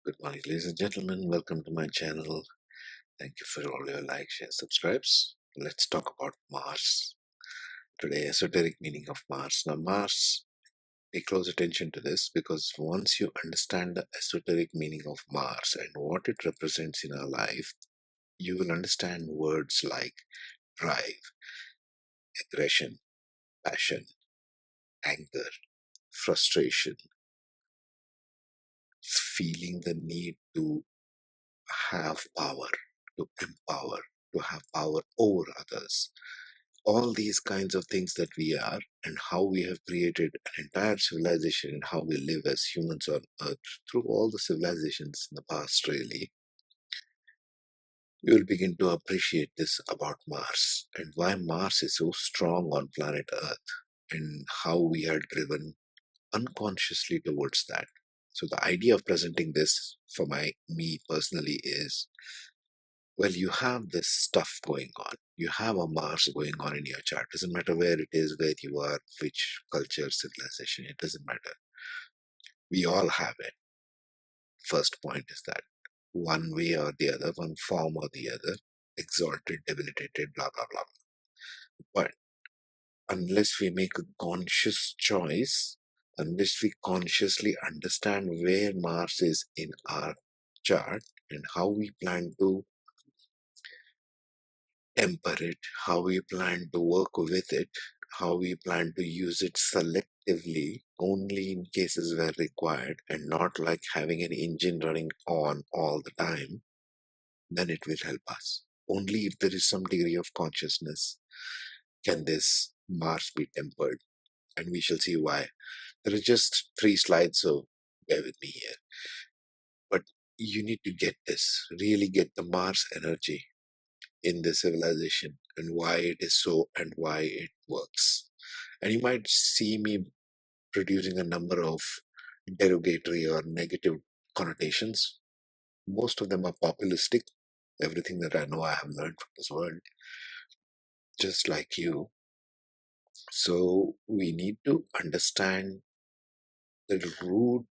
Good morning, ladies and gentlemen. Welcome to my channel. Thank you for all your likes, shares, subscribes. Let's talk about Mars. Today, esoteric meaning of Mars. Now, Mars, pay close attention to this because once you understand the esoteric meaning of Mars and what it represents in our life, you will understand words like drive, aggression, passion, anger, frustration, feeling the need to have power, to empower, to have power over others. All these kinds of things that we are and how we have created an entire civilization and how we live as humans on earth through all the civilizations in the past, really, you will begin to appreciate this about Mars and why Mars is so strong on planet Earth and how we are driven unconsciously towards that. So the idea of presenting this for me personally is, well, you have this stuff going on. You have a Mars going on in your chart. Doesn't matter where it is, where you are, which culture, civilization, it doesn't matter. We all have it. First point is that one way or the other, one form or the other, exalted, debilitated, blah, blah, blah. But unless we make a conscious choice, unless we consciously understand where Mars is in our chart and how we plan to temper it, how we plan to work with it, how we plan to use it selectively only in cases where required and not like having an engine running on all the time, then it will help us. Only if there is some degree of consciousness can this Mars be tempered, and we shall see why. There are just 3 slides, so bear with me here. But you need to get this, really get the Mars energy in the civilization and why it is so and why it works. And you might see me producing a number of derogatory or negative connotations. Most of them are populistic. Everything that I know I have learned from this world, just like you. So we need to understand the root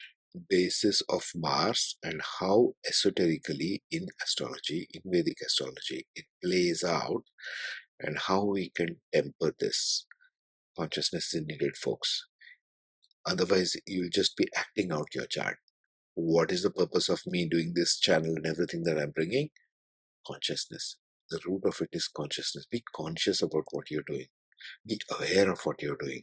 basis of Mars and how esoterically in astrology, in Vedic astrology, it plays out and how we can temper this. Consciousness is needed, folks. Otherwise, you'll just be acting out your chart. What is the purpose of me doing this channel and everything that I'm bringing? Consciousness. The root of it is consciousness. Be conscious about what you're doing. Be aware of what you're doing.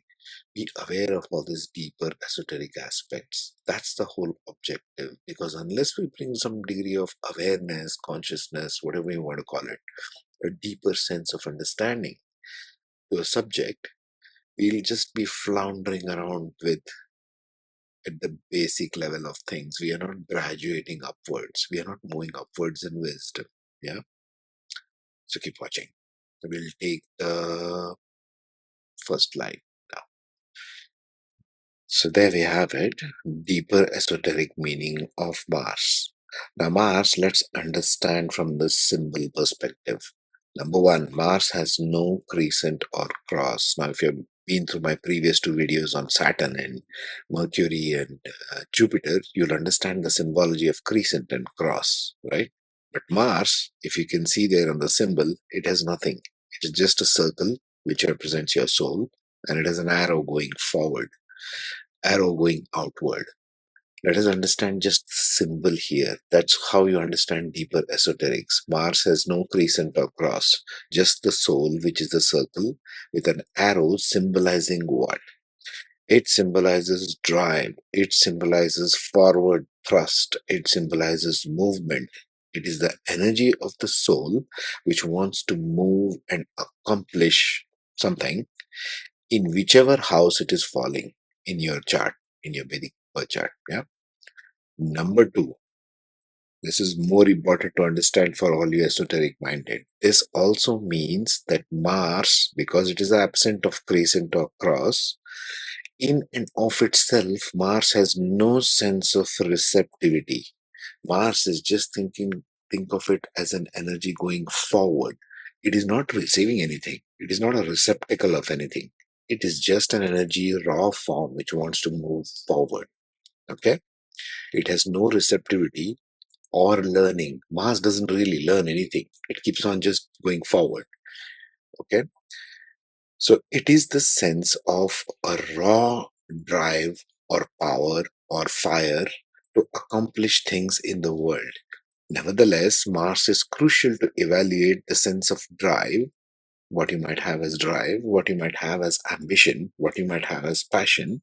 Be aware of all these deeper esoteric aspects. That's the whole objective. Because unless we bring some degree of awareness, consciousness, whatever you want to call it, a deeper sense of understanding to a subject, we'll just be floundering around with at the basic level of things. We are not graduating upwards. We are not moving upwards in wisdom. Yeah. So keep watching. We'll take the first slide now. So there we have it. Deeper esoteric meaning of Mars. Now Mars, let's understand from the symbol perspective. Number one, Mars has no crescent or cross. Now, if you've been through my previous 2 videos on Saturn and Mercury and Jupiter, you'll understand the symbology of crescent and cross, right? But Mars, if you can see there on the symbol, it has nothing. It is just a circle which represents your soul, and it has an arrow going forward, arrow going outward. Let us understand just the symbol here. That's how you understand deeper esoterics. Mars has no crescent or cross, just the soul, which is the circle, with an arrow symbolizing what? It symbolizes drive, it symbolizes forward thrust, it symbolizes movement. It is the energy of the soul which wants to move and accomplish something in whichever house it is falling in your chart, in your Vedic birth chart. Yeah. Number 2, this is more important to understand for all you esoteric minded. This also means that Mars, because it is absent of crescent or cross, in and of itself, Mars has no sense of receptivity. Mars is just think of it as an energy going forward. It is not receiving anything. It is not a receptacle of anything. It is just an energy, raw form, which wants to move forward. Okay? It has no receptivity or learning. Mars doesn't really learn anything. It keeps on just going forward. Okay. So it is the sense of a raw drive or power or fire to accomplish things in the world. Nevertheless, Mars is crucial to evaluate the sense of drive, what you might have as drive, what you might have as ambition, what you might have as passion.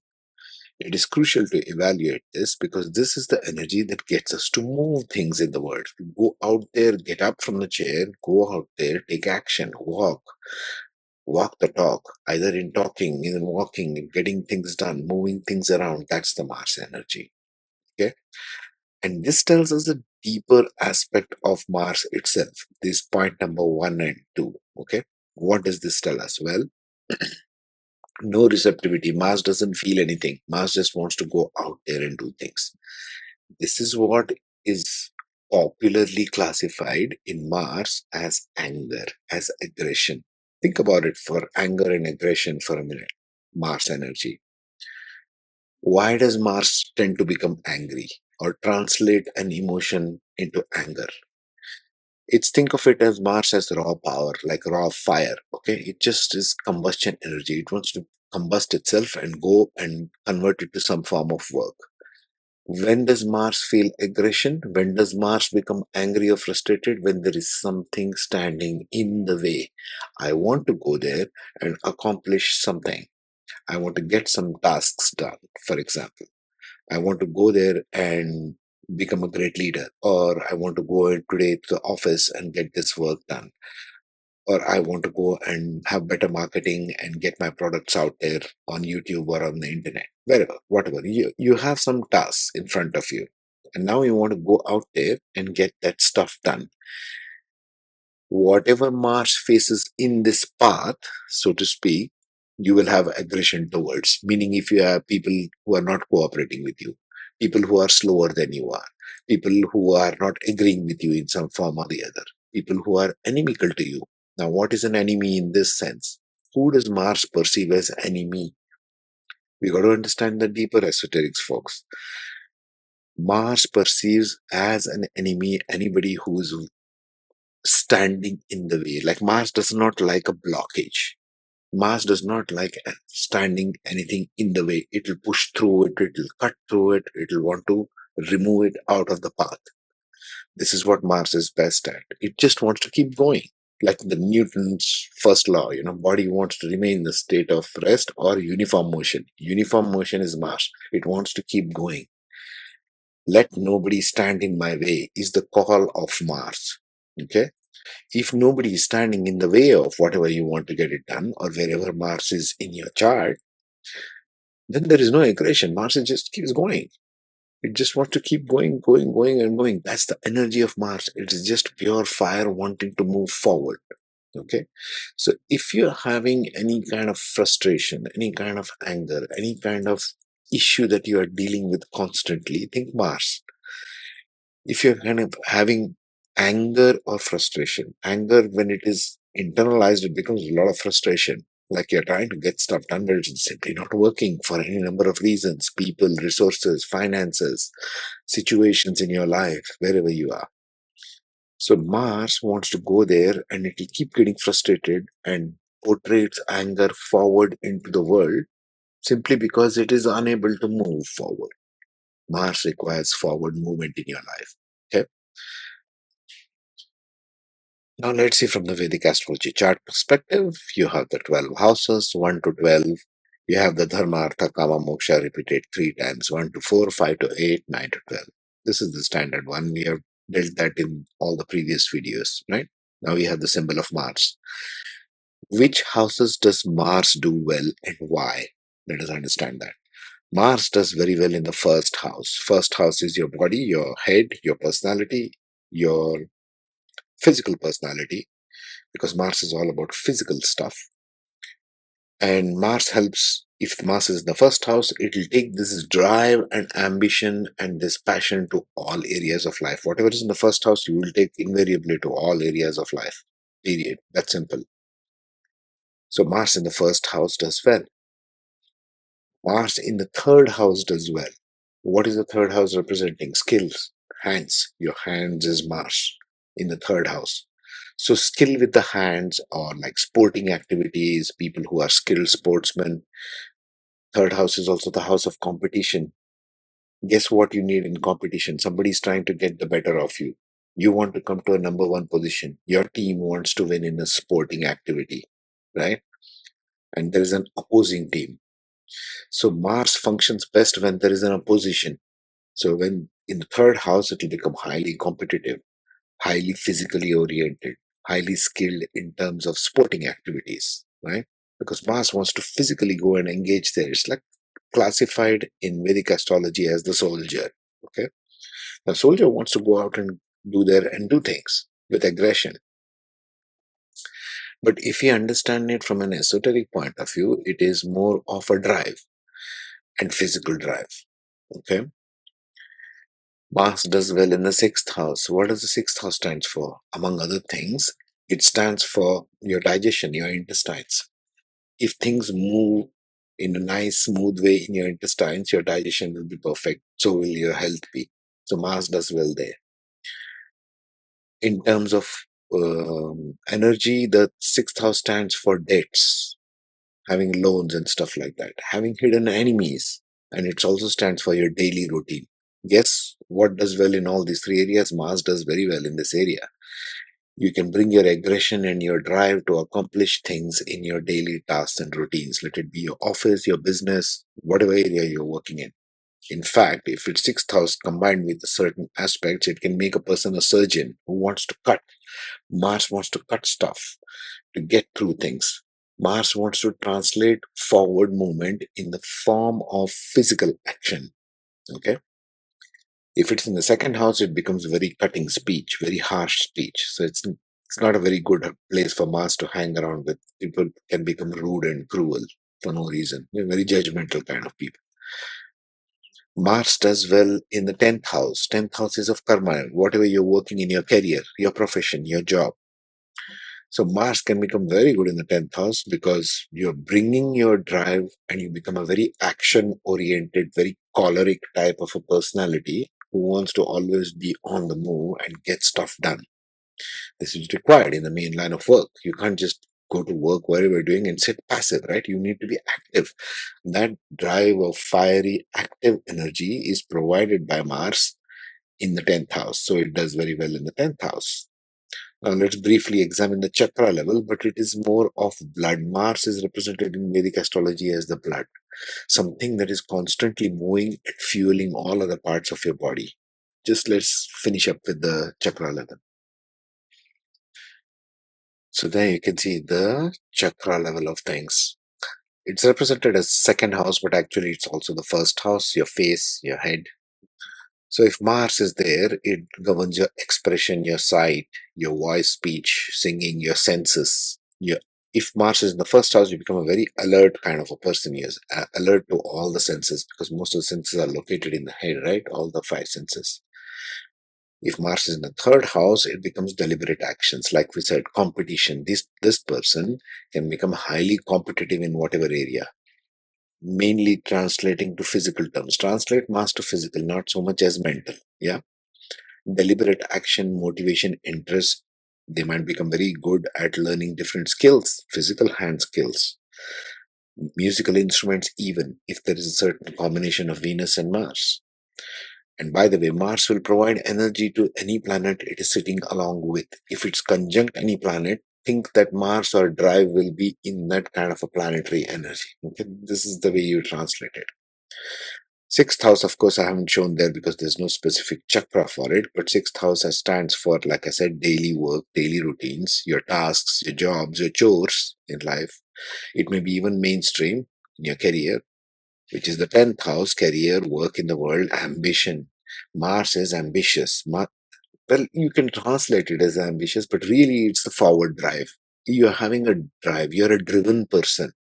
It is crucial to evaluate this because this is the energy that gets us to move things in the world. To go out there, get up from the chair, go out there, take action, walk the talk, either in talking, in walking, in getting things done, moving things around. That's the Mars energy. Okay. And this tells us a deeper aspect of Mars itself. This point number 1 and 2. Okay. What does this tell us? Well, no receptivity. Mars doesn't feel anything. Mars just wants to go out there and do things. This is what is popularly classified in Mars as anger, as aggression. Think about it for anger and aggression for a minute. Mars energy. Why does Mars tend to become angry or translate an emotion into anger? It's think of it as Mars as raw power, like raw fire. Okay, it just is combustion energy. It wants to combust itself and go and convert it to some form of work. When does Mars feel aggression? When does Mars become angry or frustrated? When there is something standing in the way. I want to go there and accomplish something. I want to get some tasks done, for example. I want to go there and become a great leader, or I want to go in today to the office and get this work done, or I want to go and have better marketing and get my products out there on YouTube or on the internet, wherever, whatever. You have some tasks in front of you, and now you want to go out there and get that stuff done. Whatever Mars faces in this path, so to speak, you will have aggression towards. Meaning, if you have people who are not cooperating with you, people who are slower than you are, people who are not agreeing with you in some form or the other, people who are inimical to you. Now, what is an enemy in this sense? Who does Mars perceive as enemy? We got to understand the deeper esoterics, folks. Mars perceives as an enemy anybody who is standing in the way. Like Mars does not like a blockage. Mars does not like standing anything in the way. It will push through it, it will cut through it, it will want to remove it out of the path. This is what Mars is best at. It just wants to keep going. Like the Newton's first law, body wants to remain in the state of rest or uniform motion. Uniform motion is Mars. It wants to keep going. Let nobody stand in my way is the call of Mars. Okay. If nobody is standing in the way of whatever you want to get it done, or wherever Mars is in your chart, then there is no aggression. Mars just keeps going. It just wants to keep going, going, going, and going. That's the energy of Mars. It is just pure fire wanting to move forward. Okay. So if you're having any kind of frustration, any kind of anger, any kind of issue that you are dealing with constantly, think Mars. If you're kind of having anger or frustration, anger when it is internalized, it becomes a lot of frustration. Like you're trying to get stuff done, but it's simply not working for any number of reasons: people, resources, finances, situations in your life, wherever you are. So Mars wants to go there and it will keep getting frustrated and portray its anger forward into the world simply because it is unable to move forward. Mars requires forward movement in your life. Okay. Now let's see from the Vedic astrology chart perspective. You have the 12 houses, 1 to 12. You have the Dharma, Artha, Kama, Moksha repeated 3 times, 1 to 4, 5 to 8, 9 to 12. This is the standard one. We have dealt that in all the previous videos, right? Now we have the symbol of Mars. Which houses does Mars do well and why? Let us understand that. Mars does very well in the first house. First house is your body, your head, your personality, your physical personality, because Mars is all about physical stuff. And Mars helps, if Mars is in the first house, it will take this drive and ambition and this passion to all areas of life. Whatever is in the first house, you will take invariably to all areas of life. Period. That's simple. So Mars in the first house does well. Mars in the third house does well. What is the third house representing? Skills, hands. Your hands is Mars in the third house. So skill with the hands, or like sporting activities, people who are skilled sportsmen. Third house is also the house of competition. Guess what you need in competition? Somebody's trying to get the better of you. You want to come to a number one position. Your team wants to win in a sporting activity, right? And there is an opposing team. So Mars functions best when there is an opposition. So when in the third house, it will become highly competitive, highly physically oriented, highly skilled in terms of sporting activities, right? Because Mars wants to physically go and engage there. It's like classified in Vedic astrology as the soldier. Okay. The soldier wants to go out and do there and do things with aggression. But if you understand it from an esoteric point of view, it is more of a drive and physical drive. Okay. Mars does well in the sixth house. What does the sixth house stands for? Among other things, it stands for your digestion, your intestines. If things move in a nice, smooth way in your intestines, your digestion will be perfect. So will your health be. So Mars does well there. In terms of energy, the sixth house stands for debts, having loans and stuff like that, having hidden enemies, and it also stands for your daily routine. Guess what does well in all these three areas? Mars does very well in this area. You can bring your aggression and your drive to accomplish things in your daily tasks and routines. Let it be your office, your business, whatever area you're working in. In fact, if it's sixth house combined with certain aspects, it can make a person a surgeon who wants to cut. Mars wants to cut stuff to get through things. Mars wants to translate forward movement in the form of physical action. Okay. If it's in the second house, it becomes very cutting speech, very harsh speech. So it's not a very good place for Mars to hang around with. People can become rude and cruel for no reason. They're very judgmental kind of people. Mars does well in the 10th house. 10th house is of karma, whatever you're working in your career, your profession, your job. So Mars can become very good in the 10th house because you're bringing your drive and you become a very action oriented, very choleric type of a personality who wants to always be on the move and get stuff done. This is required in the main line of work. You can't just go to work wherever you're doing and sit passive, right? You need to be active. That drive of fiery, active energy is provided by Mars in the 10th house. So it does very well in the 10th house. Now let's briefly examine the chakra level, but it is more of blood. Mars is represented in Vedic astrology as the blood, something that is constantly moving and fueling all other parts of your body. Just let's finish up with the chakra level. So there you can see the chakra level of things. It's represented as second house, but actually it's also the first house, your face, your head. So if Mars is there, it governs your expression, your sight, your voice, speech, singing, your senses. If Mars is in the first house, you become a very alert kind of a person. You're alert to all the senses because most of the senses are located in the head, right? All the five senses. If Mars is in the third house, it becomes deliberate actions. Like we said, competition. This person can become highly competitive in whatever area, mainly translating to physical terms. Translate Mars to physical, not so much as mental. Yeah. Deliberate action, motivation, interest. They might become very good at learning different skills, physical hand skills, musical instruments, even if there is a certain combination of Venus and Mars. And by the way, Mars will provide energy to any planet it is sitting along with. If it's conjunct any planet, think that Mars or drive will be in that kind of a planetary energy. Okay? This is the way you translate it. Sixth house, of course, I haven't shown there because there's no specific chakra for it, but sixth house stands for, like I said, daily work, daily routines, your tasks, your jobs, your chores in life. It may be even mainstream in your career, which is the 10th house, career, work in the world, ambition. Mars is ambitious. Well, you can translate it as ambitious, but really it's the forward drive. You're having a drive, you're a driven person.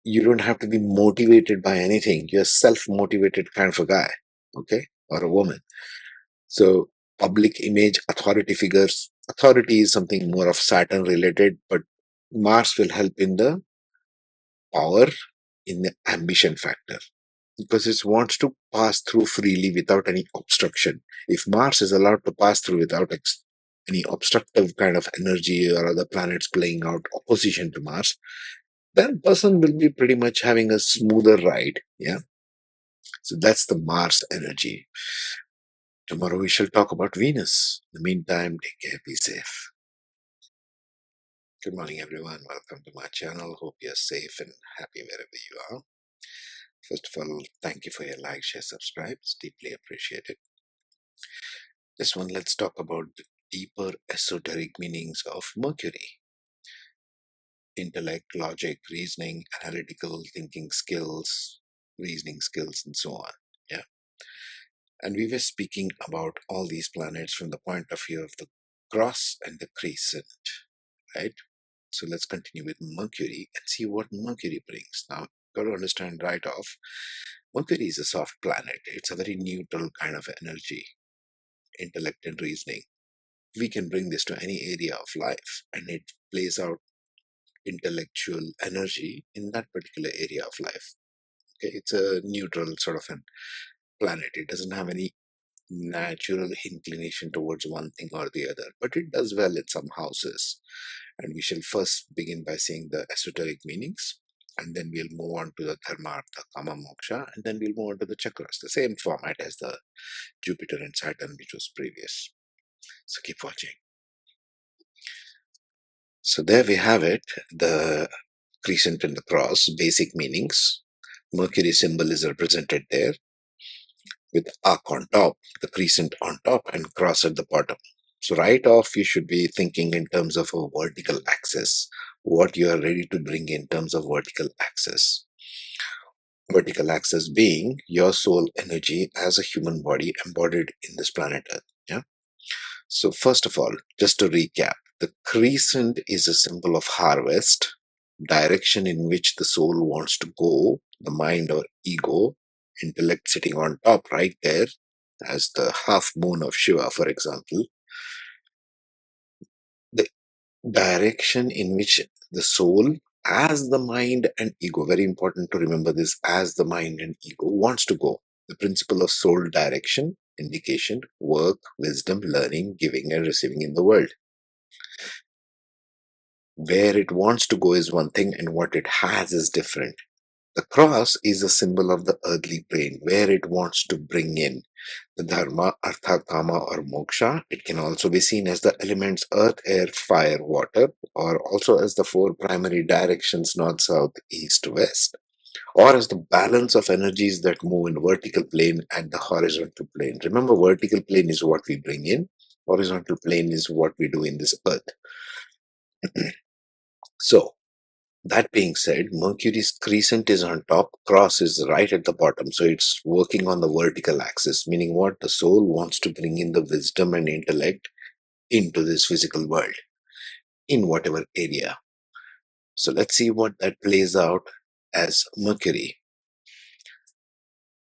You don't have to be motivated by anything. You're self-motivated kind of a guy, okay, or a woman. So public image, authority figures. Authority is something more of Saturn related, but Mars will help in the power, in the ambition factor. because it wants to pass through freely without any obstruction. If Mars is allowed to pass through without any obstructive kind of energy or other planets playing out opposition to Mars, then person will be pretty much having a smoother ride. Yeah. So that's the Mars energy. Tomorrow we shall talk about Venus. In the meantime, take care, be safe. Good morning, everyone. Welcome to my channel. Hope you're safe and happy wherever you are. First of all, thank you for your like, share, subscribe. It's deeply appreciated. This one, let's talk about the deeper esoteric meanings of Mercury. Intellect, logic, reasoning, analytical thinking skills, reasoning skills, and so on. Yeah. And we were speaking about all these planets from the point of view of the cross and the crescent, right? So let's continue with Mercury and see what Mercury brings. Now, got to understand right off, Mercury is a soft planet. It's a very neutral kind of energy, intellect and reasoning. We can bring this to any area of life, and it plays out intellectual energy in that particular area of life. Okay, it's a neutral sort of a planet. It doesn't have any natural inclination towards one thing or the other, but it does well in some houses. And we shall first begin by seeing the esoteric meanings, and then we'll move on to the dharma, artha, kama, moksha, and then we'll move on to the chakras, the same format as the Jupiter and Saturn, which was previous. So keep watching. So there we have it, the crescent and the cross, basic meanings. Mercury symbol is represented there with arc on top, the crescent on top, and cross at the bottom. So right off, you should be thinking in terms of a vertical axis, what you are ready to bring in terms of vertical axis. Vertical axis being your soul energy as a human body embodied in this planet Earth. Yeah. So first of all, just to recap, the crescent is a symbol of harvest, direction in which the soul wants to go, the mind or ego, intellect sitting on top right there, as the half moon of Shiva, for example. The direction in which the soul, as the mind and ego, very important to remember this, as the mind and ego wants to go. The principle of soul direction, indication, work, wisdom, learning, giving, and receiving in the world. Where it wants to go is one thing, and what it has is different. The cross is a symbol of the earthly plane, where it wants to bring in the dharma, artha, kama, or moksha. It can also be seen as the elements earth, air, fire, water, or also as the four primary directions north, south, east, west, or as the balance of energies that move in vertical plane and the horizontal plane. Remember, vertical plane is what we bring in, horizontal plane is what we do in this earth. So, that being said, Mercury's crescent is on top, cross is right at the bottom. So it's working on the vertical axis, meaning what? The soul wants to bring in the wisdom and intellect into this physical world in whatever area. So let's see what that plays out as Mercury.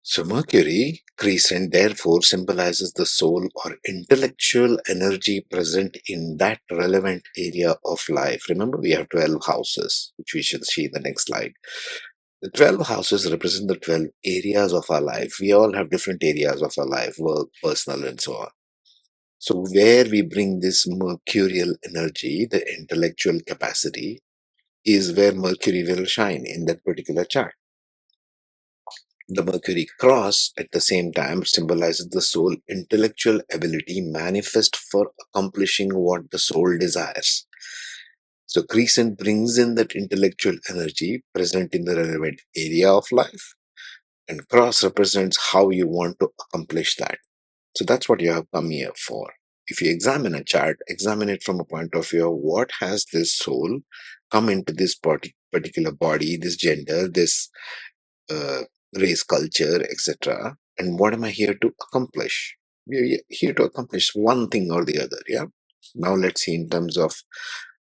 So Mercury crescent therefore symbolizes the soul or intellectual energy present in that relevant area of life. Remember, we have 12 houses, which we shall see in the next slide. The 12 houses represent the 12 areas of our life. We all have different areas of our life, work, personal, and so on. So, where we bring this mercurial energy, the intellectual capacity, is where Mercury will shine in that particular chart. The Mercury cross, at the same time, symbolizes the soul intellectual ability manifest for accomplishing what the soul desires. So, crescent brings in that intellectual energy present in the relevant area of life, and cross represents how you want to accomplish that. So that's what you have come here for. If you examine a chart, examine it from a point of view of what has this soul come into this particular body, this gender, this uh, race, culture, etc. And what am I here to accomplish? We're here to accomplish one thing or the other. Yeah. Now let's see in terms of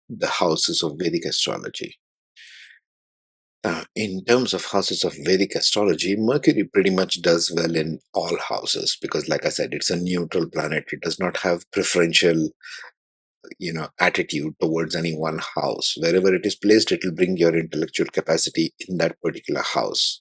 the houses of Vedic astrology. In terms of houses of Vedic astrology, Mercury pretty much does well in all houses because, like I said, it's a neutral planet. It does not have preferential, attitude towards any one house. Wherever it is placed, it will bring your intellectual capacity in that particular house.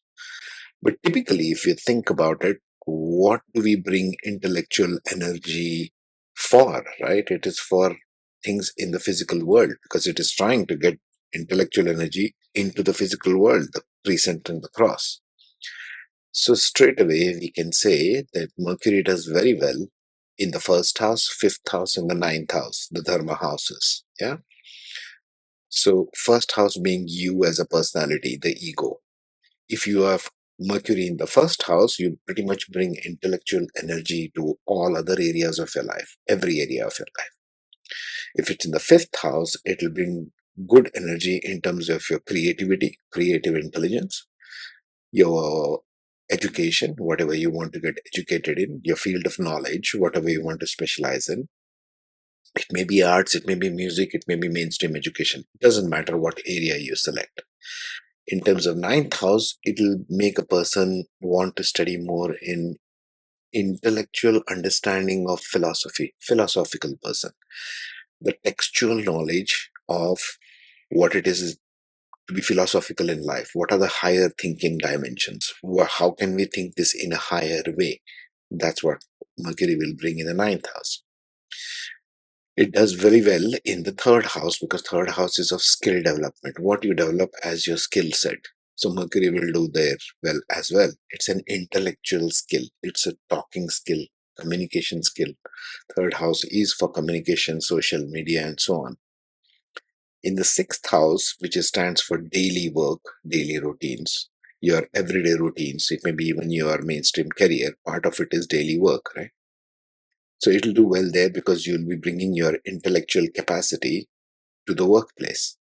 But typically, if you think about it, what do we bring intellectual energy for, right? It is for things in the physical world because it is trying to get intellectual energy into the physical world, the crescent and the cross. So, straight away, we can say that Mercury does very well in the first house, fifth house, and the ninth house, the Dharma houses. Yeah. So, first house being you as a personality, the ego. If you have Mercury in the first house, you pretty much bring intellectual energy to all other areas of your life, every area of your life. If it's in the fifth house, it will bring good energy in terms of your creativity, creative intelligence, your education, whatever you want to get educated in, your field of knowledge, whatever you want to specialize in. It may be arts, it may be music, it may be mainstream education. It doesn't matter what area you select. In terms of ninth house, it'll make a person want to study more in intellectual understanding of philosophy, philosophical person, the textual knowledge of what it is to be philosophical in life. What are the higher thinking dimensions? How can we think this in a higher way? That's what Mercury will bring in the ninth house. It does very well in the third house because third house is of skill development, what you develop as your skill set. So Mercury will do there well as well. It's an intellectual skill. It's a talking skill, communication skill. Third house is for communication, social media, and so on. In the sixth house, which stands for daily work, daily routines, your everyday routines, it may be even your mainstream career, part of it is daily work, right? So it'll do well there because you'll be bringing your intellectual capacity to the workplace.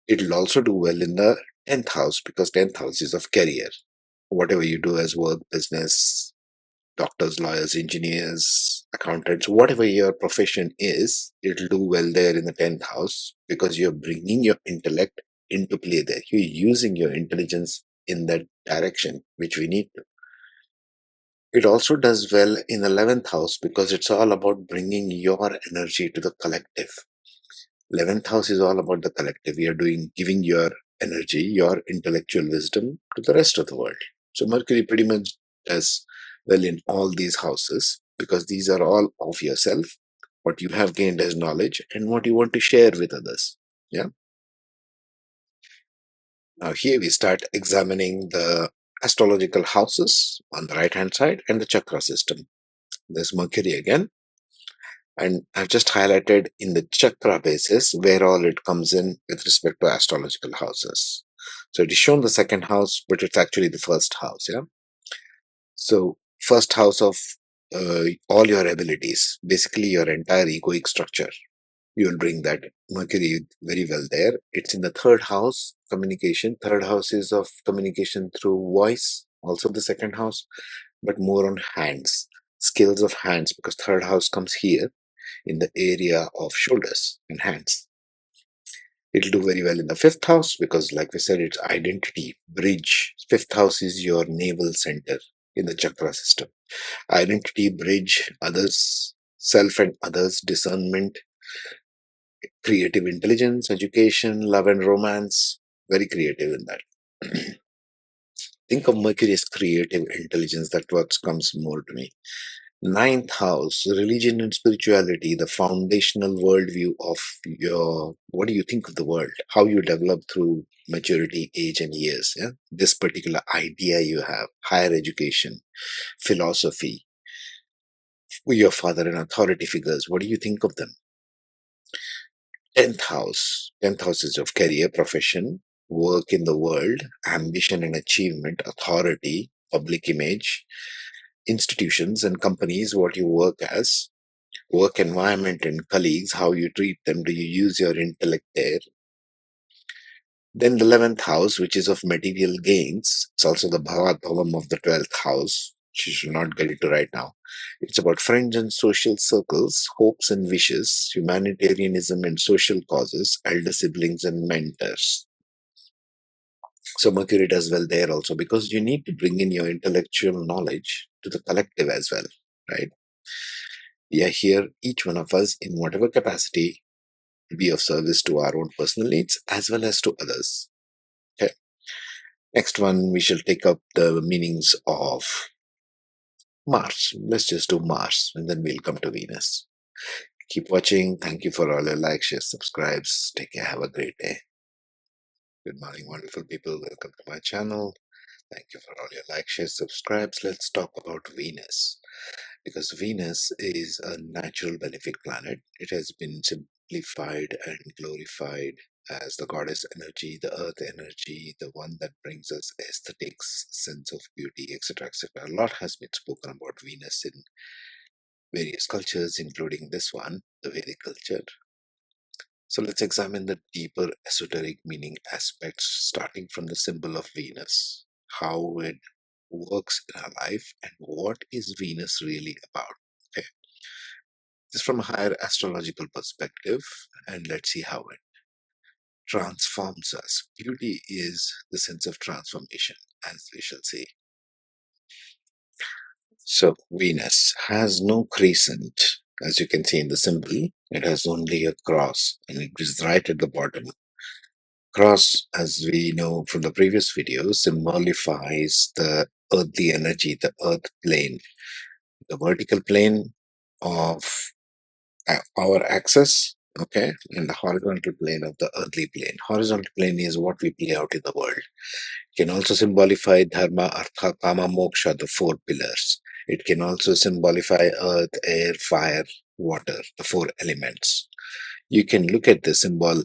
It'll also do well in the 10th house because 10th house is of career. Whatever you do as work, business, doctors, lawyers, engineers, accountants, whatever your profession is, it'll do well there in the 10th house because you're bringing your intellect into play there. You're using your intelligence in that direction, which we need to. It also does well in 11th house because it's all about bringing your energy to the collective. 11th house is all about the collective. You are giving your energy, your intellectual wisdom to the rest of the world. So Mercury pretty much does well in all these houses because these are all of yourself, what you have gained as knowledge, and what you want to share with others. Yeah. Now here we start examining the astrological houses on the right hand side and the chakra system. There's Mercury again. And I've just highlighted in the chakra basis where all it comes in with respect to astrological houses. So it is shown the second house, but it's actually the first house. Yeah. So first house of all your abilities, basically your entire egoic structure. You will bring that Mercury very well there. It's in the third house, communication. Third house is of communication through voice, also the second house, but more on hands, skills of hands, because third house comes here in the area of shoulders and hands. It'll do very well in the fifth house because, like we said, it's identity, bridge. Fifth house is your navel center in the chakra system. Identity, bridge, others, self and others, discernment, creative intelligence, education, love and romance. Very creative in that. Think of Mercury as creative intelligence. That what comes more to me. Ninth house, religion and spirituality, the foundational worldview of your, what do you think of the world? How you develop through maturity, age, and years. Yeah? This particular idea you have, higher education, philosophy, your father and authority figures, what do you think of them? 10th house is of career, profession, work in the world, ambition and achievement, authority, public image, institutions and companies, what you work as, work environment and colleagues, how you treat them, do you use your intellect there? Then the 11th house, which is of material gains, it's also the Bhavat Bhavam of the 12th house, which you should not get into right now. It's about friends and social circles, hopes and wishes, humanitarianism and social causes, elder siblings and mentors. So Mercury does well there also because you need to bring in your intellectual knowledge to the collective as well, right? We are here, each one of us, in whatever capacity, to be of service to our own personal needs as well as to others. Okay. Next one, we shall take up the meanings of Mars. Let's just do Mars and then we'll come to Venus. Keep watching. Thank you for all your likes, shares, subscribes. Take care. Have a great day. Good morning, wonderful people. Welcome to my channel. Thank you for all your likes, shares, subscribes. Let's talk about Venus. Because Venus is a natural benefic planet. It has been simplified and glorified as the goddess energy, the earth energy, the one that brings us aesthetics, sense of beauty, etc. etc. A lot has been spoken about Venus in various cultures, including this one, the Vedic culture. So let's examine the deeper esoteric meaning aspects, starting from the symbol of Venus, how it works in our life, and what is Venus really about. Okay, this is from a higher astrological perspective, and let's see how it transforms us. Beauty is the sense of transformation, as we shall see. So Venus has no crescent, as you can see in the symbol. It has only a cross, and it is right at the bottom. Cross, as we know from the previous video, symbolifies the earthly energy, the earth plane, the vertical plane of our axis, okay, and the horizontal plane of the earthly plane. Horizontal plane is what we play out in the world. It can also symbolify dharma, artha, kama, moksha, the four pillars. It can also symbolify earth, air, fire, water, the four elements. You can look at the symbol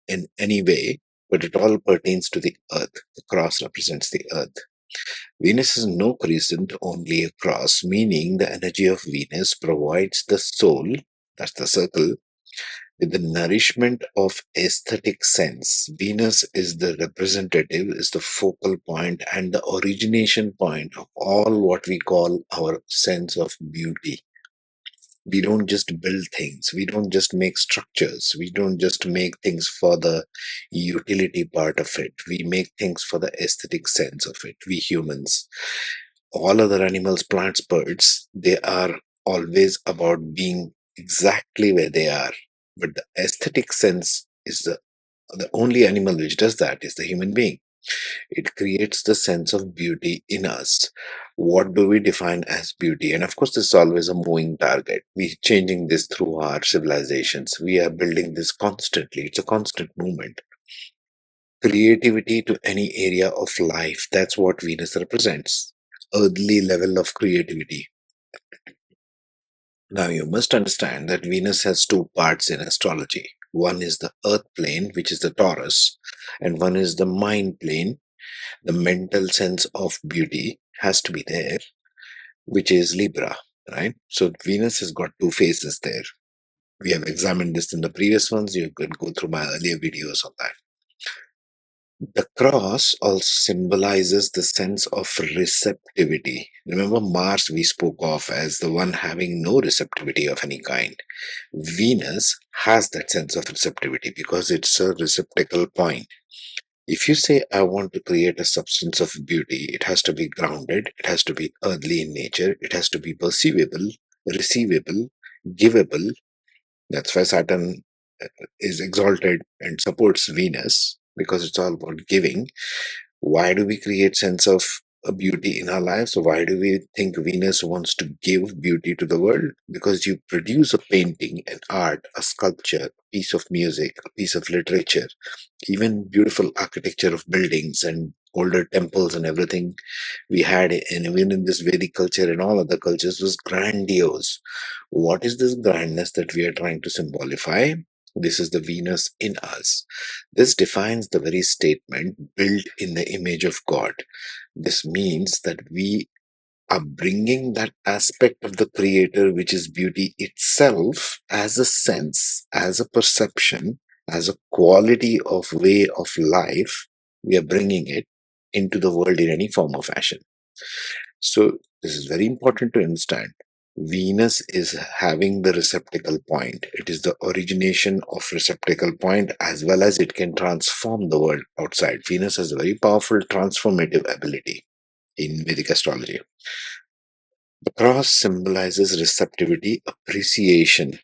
in any way, but it all pertains to the earth. The cross represents the earth. Venus is no crescent, only a cross, meaning the energy of Venus provides the soul, that's the circle, with the nourishment of aesthetic sense. Venus is the representative, is the focal point and the origination point of all what we call our sense of beauty. We don't just build things, we don't just make structures, we don't just make things for the utility part of it, we make things for the aesthetic sense of it. We humans, all other animals, plants, birds, they are always about being exactly where they are, but the aesthetic sense is the only animal which does that is the human being. It creates the sense of beauty in us. What do we define as beauty? And of course, this is always a moving target. We're changing this through our civilizations. We are building this constantly. It's a constant movement. Creativity to any area of life. That's what Venus represents. Earthly level of creativity. Now, you must understand that Venus has two parts in astrology. One is the earth plane, which is the Taurus, and one is the mind plane. The mental sense of beauty has to be there, which is Libra, right? So Venus has got two faces there. We have examined this in the previous ones. You could go through my earlier videos on that. The cross also symbolizes the sense of receptivity. Remember, Mars we spoke of as the one having no receptivity of any kind. Venus has that sense of receptivity because it's a receptacle point. If you say, I want to create a substance of beauty, it has to be grounded, it has to be earthly in nature, it has to be perceivable, receivable, givable. That's why Saturn is exalted and supports Venus because it's all about giving. Why do we create sense of a beauty in our lives? Why do we think Venus wants to give beauty to the world? Because you produce a painting, an art, a sculpture, a piece of music, a piece of literature, even beautiful architecture of buildings and older temples and everything we had, and even in this Vedic culture and all other cultures, was grandiose. What is this grandness that we are trying to symbolify? This is the Venus in us. This defines the very statement, built in the image of God. This means that we are bringing that aspect of the creator, which is beauty itself, as a sense, as a perception, as a quality of way of life. We are bringing it into the world in any form or fashion. So this is very important to understand. Venus is having the receptacle point. It is the origination of receptacle point, as well as it can transform the world outside. Venus has a very powerful transformative ability in Vedic astrology. The cross symbolizes receptivity, appreciation.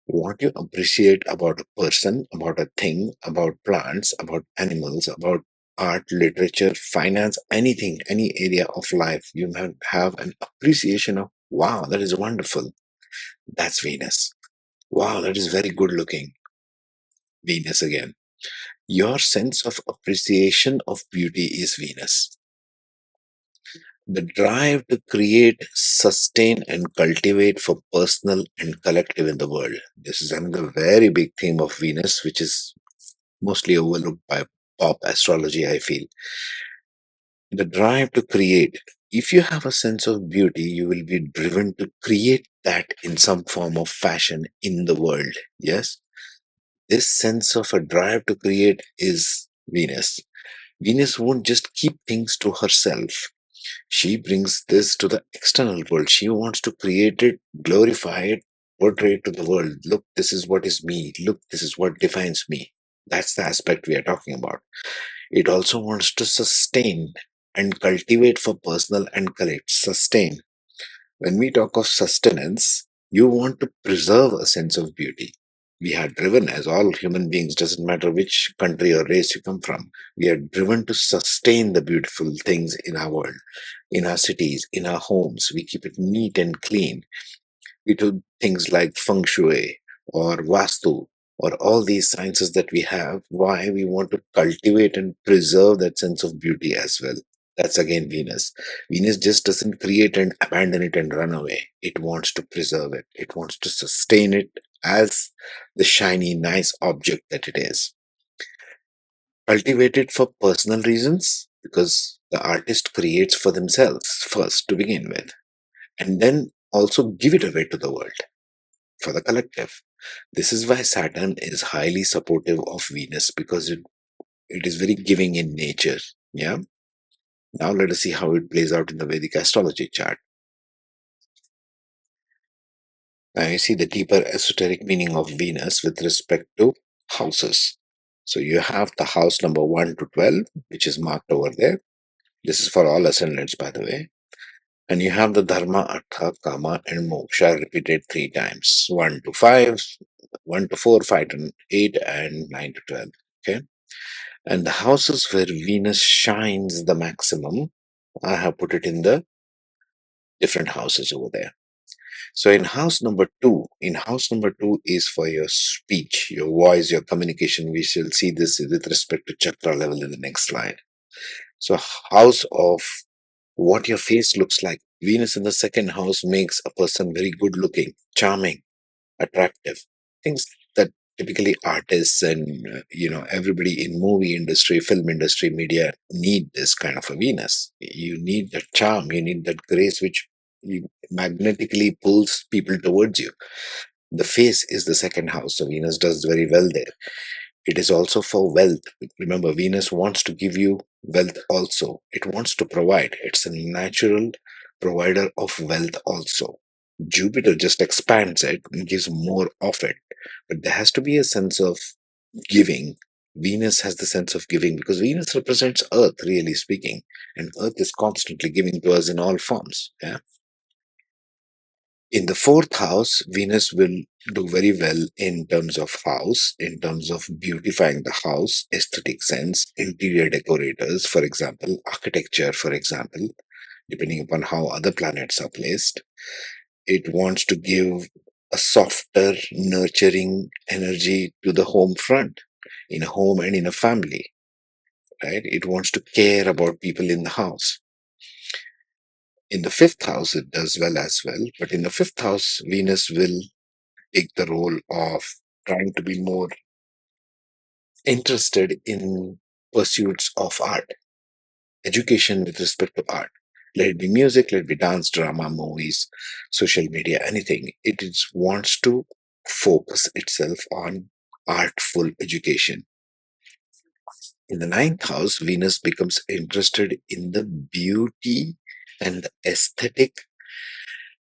What you appreciate about a person, about a thing, about plants, about animals, about art, literature, finance, anything, any area of life, you might have an appreciation of, wow, that is wonderful. That's Venus. Wow, that is very good looking. Venus again. Your sense of appreciation of beauty is Venus. The drive to create, sustain, and cultivate for personal and collective in the world. This is another very big theme of Venus, which is mostly overlooked by pop astrology, I feel. The drive to create. If you have a sense of beauty, you will be driven to create that in some form of fashion in the world. Yes? This sense of a drive to create is Venus. Venus won't just keep things to herself. She brings this to the external world. She wants to create it, glorify it, portray it to the world. Look, this is what is me. Look, this is what defines me. That's the aspect we are talking about. It also wants to sustain and cultivate for personal and collect. Sustain. When we talk of sustenance, you want to preserve a sense of beauty. We are driven, as all human beings, doesn't matter which country or race you come from, we are driven to sustain the beautiful things in our world, in our cities, in our homes. We keep it neat and clean. We do things like feng shui or vastu or all these sciences that we have. Why? We want to cultivate and preserve that sense of beauty as well. That's again Venus. Venus just doesn't create and abandon it and run away. It wants to preserve it. It wants to sustain it as the shiny, nice object that it is. Cultivate it for personal reasons because the artist creates for themselves first to begin with, and then also give it away to the world for the collective. This is why Saturn is highly supportive of Venus because it is very giving in nature. Yeah. Now let us see how it plays out in the Vedic astrology chart. Now you see the deeper esoteric meaning of Venus with respect to houses. So you have the house number 1 to 12, which is marked over there. This is for all ascendants, by the way. And you have the Dharma, Artha, Kama, and Moksha repeated 3 times 1 to 5, 1 to 4, 5 to 8, and 9 to 12. Okay. And the houses where Venus shines the maximum, I have put it in the different houses over there. So in house number two is for your speech, your voice, your communication. We shall see this with respect to chakra level in the next slide. So house of what your face looks like. Venus in the second house makes a person very good looking, charming, attractive. Things that typically artists and everybody in movie industry, film industry, media need this kind of a Venus. You need that charm, you need that grace which magnetically pulls people towards you. The face is the second house, so Venus does very well there. It is also for wealth. Remember, Venus wants to give you wealth also. It wants to provide. It's a natural provider of wealth also. Jupiter just expands it and gives more of it. But there has to be a sense of giving. Venus has the sense of giving because Venus represents Earth, really speaking. And Earth is constantly giving to us in all forms. Yeah. In the fourth house, Venus will do very well in terms of house, in terms of beautifying the house, aesthetic sense, interior decorators, for example, architecture, for example, depending upon how other planets are placed. It wants to give a softer, nurturing energy to the home front, in a home and in a family, right? It wants to care about people in the house. In the fifth house, it does well as well, but in the fifth house, Venus will take the role of trying to be more interested in pursuits of art, education with respect to art. Let it be music, let it be dance, drama, movies, social media, anything. Wants to focus itself on artful education. In the ninth house, Venus becomes interested in the beauty and the aesthetic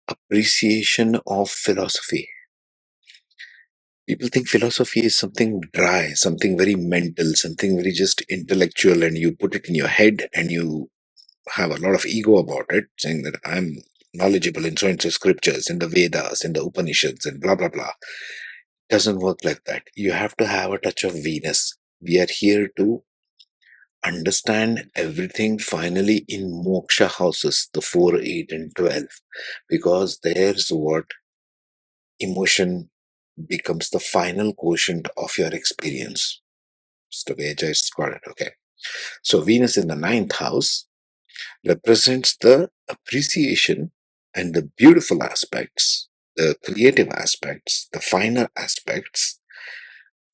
appreciation of philosophy. People think philosophy is something dry, something very mental, something very just intellectual, and you put it in your head and you have a lot of ego about it, saying that I'm knowledgeable in so and so scriptures, in the Vedas, in the Upanishads, and blah blah blah. Doesn't work like that. You have to have a touch of Venus. We are here to understand everything finally in moksha houses, the 4, 8, and 12, because there's what emotion becomes the final quotient of your experience. It's the way I just got it. Okay. So Venus in the ninth house represents the appreciation and the beautiful aspects, the creative aspects, the finer aspects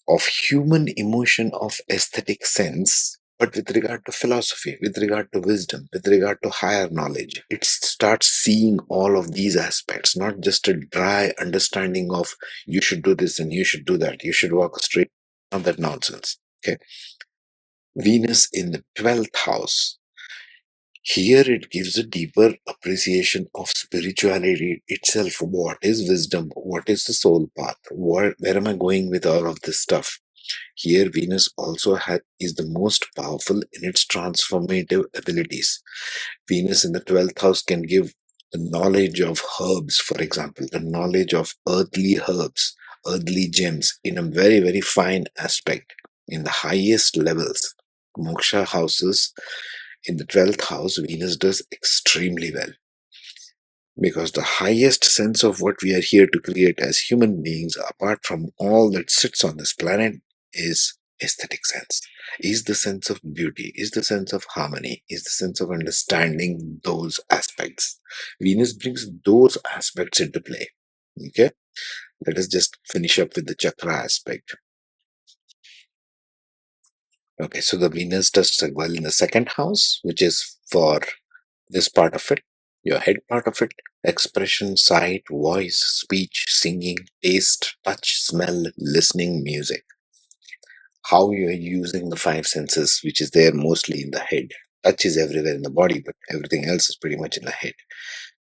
of human emotion of aesthetic sense, but with regard to philosophy, with regard to wisdom, with regard to higher knowledge. It starts seeing all of these aspects, not just a dry understanding of you should do this and you should do that, you should walk straight, not that nonsense. Okay. Venus in the 12th house. Here it gives a deeper appreciation of spirituality itself. What is wisdom? What is the soul path? Where am I going with all of this stuff? Here, Venus also is the most powerful in its transformative abilities. Venus in the 12th house can give the knowledge of herbs, for example, the knowledge of earthly herbs, earthly gems in a very, very fine aspect, in the highest levels. Moksha houses in the 12th house, Venus does extremely well, because the highest sense of what we are here to create as human beings, apart from all that sits on this planet, is aesthetic sense, is the sense of beauty, is the sense of harmony, is the sense of understanding those aspects. Venus brings those aspects into play. Okay, let us just finish up with the chakra aspect. Okay, so the Venus does well in the second house, which is for this part of it, your head part of it: expression, sight, voice, speech, singing, taste, touch, smell, listening, music. How you are using the five senses, which is there mostly in the head. Touch is everywhere in the body, but everything else is pretty much in the head.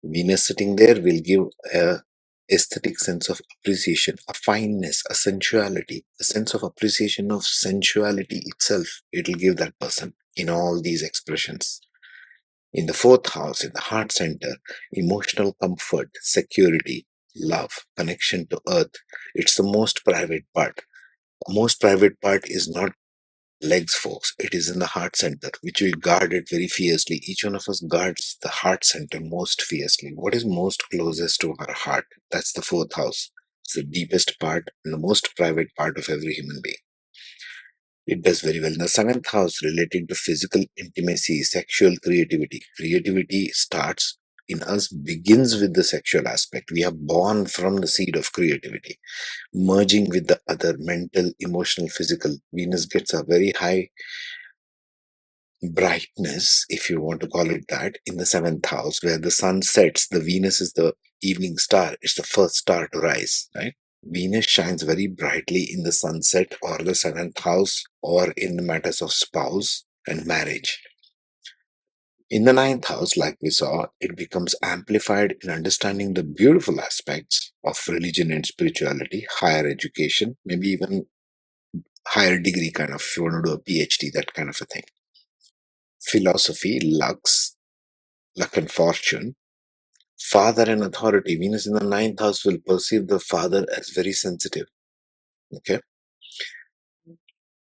Venus sitting there will give a aesthetic sense of appreciation, a fineness, a sensuality, a sense of appreciation of sensuality itself. It will give that person in all these expressions. In the fourth house, in the heart center, emotional comfort, security, love, connection to earth. It's the most private part. Most private part is not legs, folks. It is in the heart center, which we guard it very fiercely. Each one of us guards the heart center most fiercely. What is most closest to our heart? That's the fourth house. It's the deepest part and the most private part of every human being. It does very well in the seventh house, relating to physical intimacy, sexual creativity. Creativity starts in us, begins with the sexual aspect. We are born from the seed of creativity, merging with the other mental, emotional, physical. Venus gets a very high brightness, if you want to call it that, in the seventh house, where the sun sets. The Venus is the evening star, it's the first star to rise, right? Venus shines very brightly in the sunset or the seventh house, or in the matters of spouse and marriage. In the ninth house, like we saw, it becomes amplified in understanding the beautiful aspects of religion and spirituality, higher education, maybe even higher degree kind of, if you want to do a PhD, that kind of a thing. Philosophy, luck and fortune. Father and authority. Venus in the ninth house will perceive the father as very sensitive. Okay.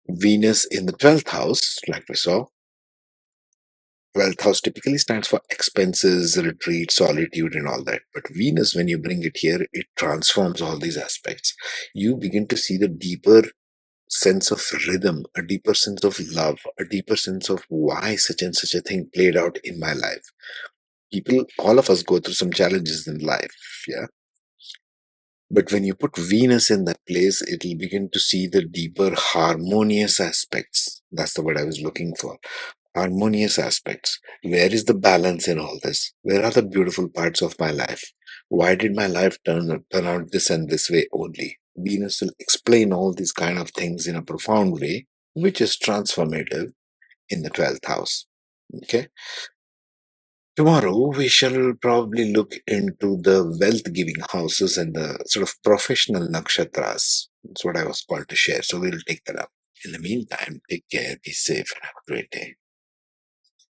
Venus in the 12th house, like we saw, 12th house typically stands for expenses, retreat, solitude, and all that. But Venus, when you bring it here, it transforms all these aspects. You begin to see the deeper sense of rhythm, a deeper sense of love, a deeper sense of why such and such a thing played out in my life. People, all of us go through some challenges in life. Yeah. But when you put Venus in that place, it'll begin to see the deeper harmonious aspects. That's the word I was looking for. Harmonious aspects. Where is the balance in all this? Where are the beautiful parts of my life? Why did my life turn out this and this way only? Venus will explain all these kind of things in a profound way, which is transformative in the 12th house. Okay. Tomorrow, we shall probably look into the wealth giving houses and the sort of professional nakshatras. That's what I was called to share. So we'll take that up. In the meantime, take care, be safe, and have a great day.